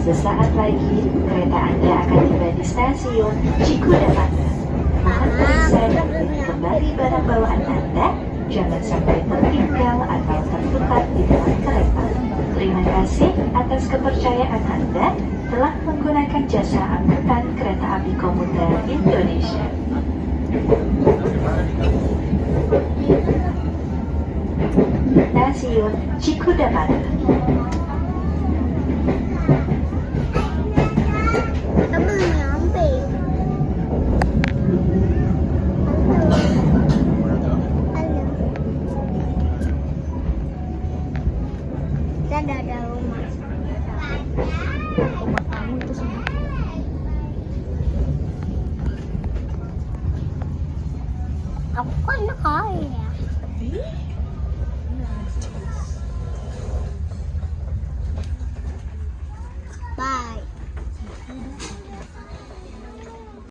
Sesaat lagi, kereta Anda akan tiba di stasiun Cikudapata. Mohon periksa dan kembali barang bawaan Anda, jangan sampai tertinggal atau tertukar di dalam kereta. Terima kasih atas kepercayaan Anda telah menggunakan jasa angkutan kereta api komuter Indonesia. Stasiun Cikudapata. Dadah.